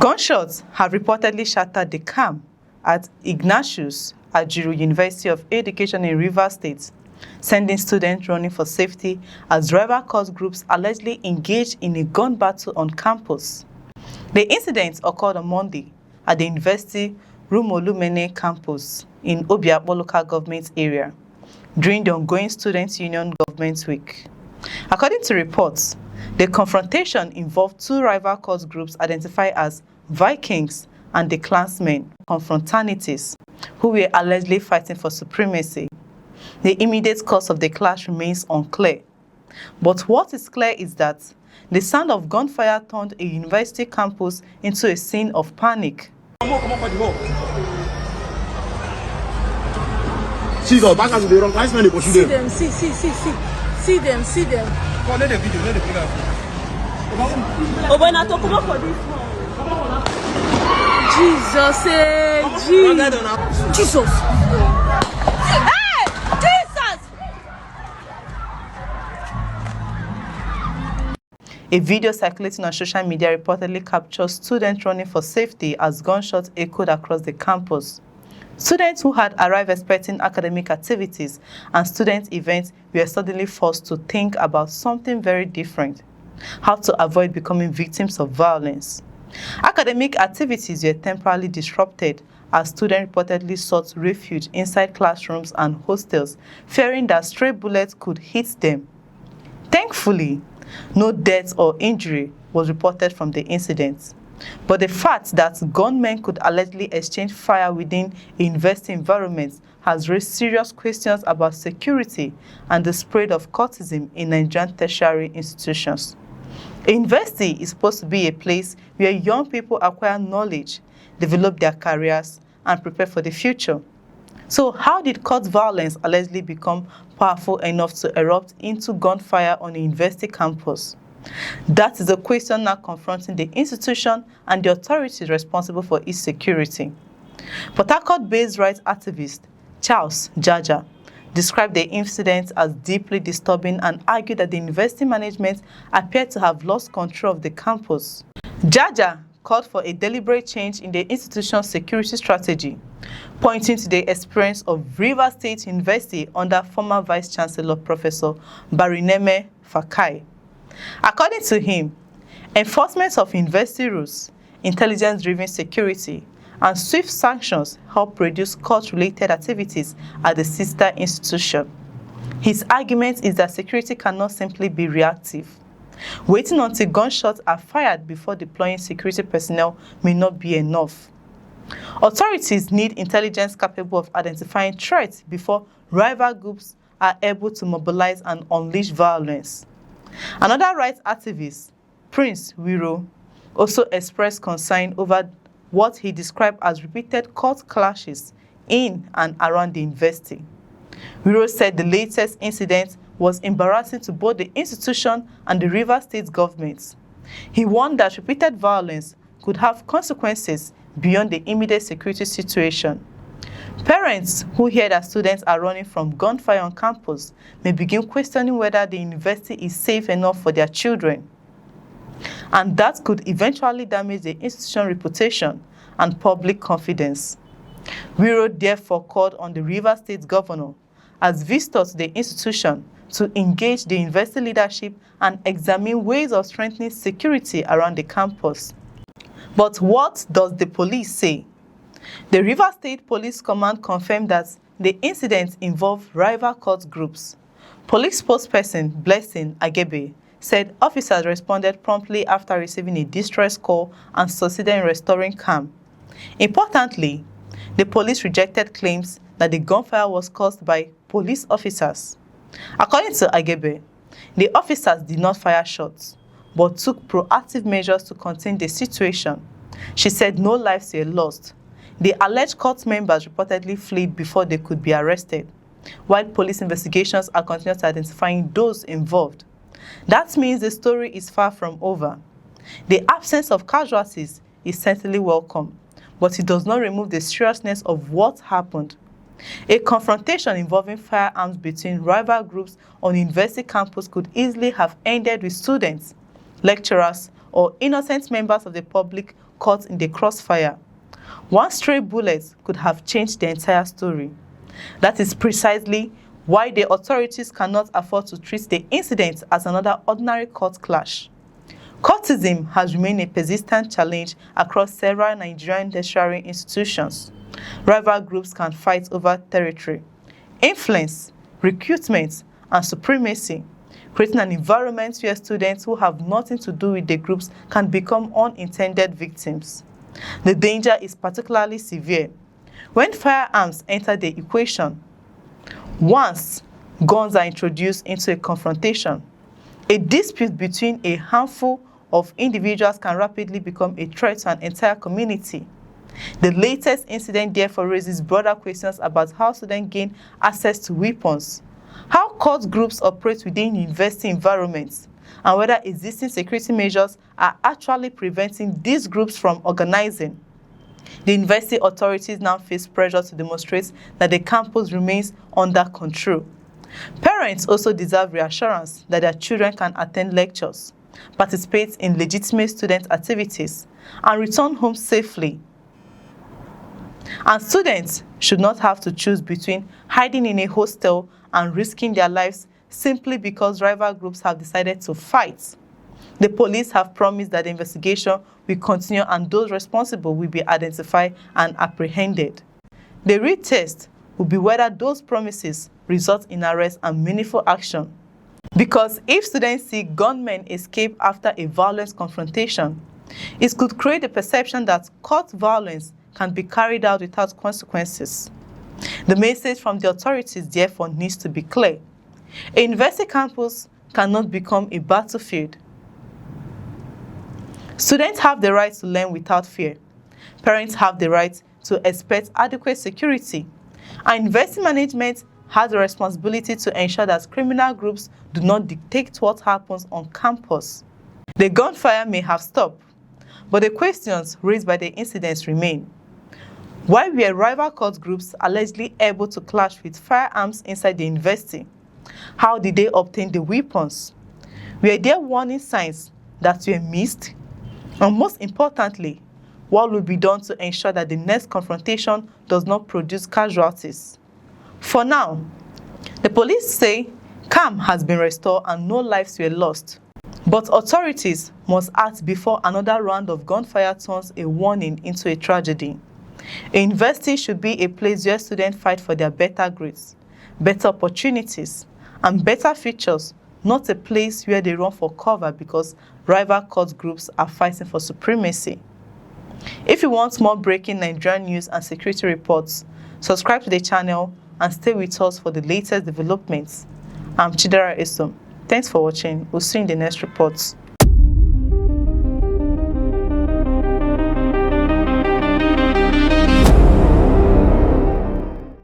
Gunshots have reportedly shattered the calm at Ignatius Ajiru University of Education in Rivers State, sending students running for safety as rival cult groups allegedly engaged in a gun battle on campus. The incident occurred on Monday at the University Rumolumene campus in Obiakpo local government area during the ongoing Student Union Government Week. According to reports, the confrontation involved two rival cult groups identified as Vikings and the Klansmen confraternities, who were allegedly fighting for supremacy. The immediate cause of the clash remains unclear. But what is clear is that the sound of gunfire turned a university campus into a scene of panic. See them, see them. Let the video, let the video. Oh, when I talk about for this one. Jesus, Jesus. Hey, Jesus! A video circulating on social media reportedly captures students running for safety as gunshots echoed across the campus. Students who had arrived expecting academic activities and student events were suddenly forced to think about something very different: how to avoid becoming victims of violence. Academic activities were temporarily disrupted as students reportedly sought refuge inside classrooms and hostels, fearing that stray bullets could hit them. Thankfully, no death or injury was reported from the incident. But the fact that gunmen could allegedly exchange fire within a university environment has raised serious questions about security and the spread of cultism in Nigerian tertiary institutions. A university is supposed to be a place where young people acquire knowledge, develop their careers, and prepare for the future. So how did cult violence allegedly become powerful enough to erupt into gunfire on a university campus? That is a question now confronting the institution and the authorities responsible for its security. Port Harcourt-based rights activist Charles Jaja described the incident as deeply disturbing and argued that the university management appeared to have lost control of the campus. Jaja called for a deliberate change in the institution's security strategy, pointing to the experience of Rivers State University under former Vice-Chancellor Professor Barineme Fakai. According to him, enforcement of university rules, intelligence-driven security, and swift sanctions help reduce cult-related activities at the sister institution. His argument is that security cannot simply be reactive. Waiting until gunshots are fired before deploying security personnel may not be enough. Authorities need intelligence capable of identifying threats before rival groups are able to mobilize and unleash violence. Another rights activist, Prince Wiro, also expressed concern over what he described as repeated cult clashes in and around the university. Wiro said the latest incident was embarrassing to both the institution and the Rivers State government. He warned that repeated violence could have consequences beyond the immediate security situation. Parents who hear that students are running from gunfire on campus may begin questioning whether the university is safe enough for their children. And that could eventually damage the institution's reputation and public confidence. Wiro therefore called on the Rivers State governor, as visitor to the institution, to engage the university leadership and examine ways of strengthening security around the campus. But what does the police say? The Rivers State Police Command confirmed that the incident involved rival cult groups. Police spokesperson Blessing Agebe said officers responded promptly after receiving a distress call and succeeded in restoring calm. Importantly, the police rejected claims that the gunfire was caused by police officers. According to Agebe, the officers did not fire shots, but took proactive measures to contain the situation. She said no lives were lost. The alleged cult members reportedly fled before they could be arrested, while police investigations are continuing to identifying those involved. That means the story is far from over. The absence of casualties is certainly welcome, but it does not remove the seriousness of what happened. A confrontation involving firearms between rival groups on university campus could easily have ended with students, lecturers, or innocent members of the public caught in the crossfire. One stray bullet could have changed the entire story. That is precisely why the authorities cannot afford to treat the incident as another ordinary court clash. Courtism has remained a persistent challenge across several Nigerian tertiary institutions. Rival groups can fight over territory, influence, recruitment, and supremacy, creating an environment where students who have nothing to do with the groups can become unintended victims. The danger is particularly severe when firearms enter the equation. Once guns are introduced into a confrontation, a dispute between a handful of individuals can rapidly become a threat to an entire community. The latest incident therefore raises broader questions about how students gain access to weapons, how cult groups operate within university environments, and whether existing security measures are actually preventing these groups from organizing. The university authorities now face pressure to demonstrate that the campus remains under control. Parents also deserve reassurance that their children can attend lectures, participate in legitimate student activities, and return home safely. And students should not have to choose between hiding in a hostel and risking their lives simply because rival groups have decided to fight. The police have promised that the investigation will continue and those responsible will be identified and apprehended. The real test will be whether those promises result in arrest and meaningful action. Because if students see gunmen escape after a violent confrontation, it could create a perception that court violence can be carried out without consequences. The message from the authorities therefore needs to be clear. A university campus cannot become a battlefield. Students have the right to learn without fear. Parents have the right to expect adequate security. And university management has a responsibility to ensure that criminal groups do not dictate what happens on campus. The gunfire may have stopped, but the questions raised by the incidents remain. Why were rival cult groups allegedly able to clash with firearms inside the university? How did they obtain the weapons? Were there warning signs that were missed? And most importantly, what will be done to ensure that the next confrontation does not produce casualties? For now, the police say calm has been restored and no lives were lost. But authorities must act before another round of gunfire turns a warning into a tragedy. A university should be a place where students fight for their better grades, better opportunities, and better futures, not a place where they run for cover because rival cult groups are fighting for supremacy. If you want more breaking Nigerian news and security reports, subscribe to the channel and stay with us for the latest developments. I'm Chidera Esom. Thanks for watching. We'll see you in the next reports.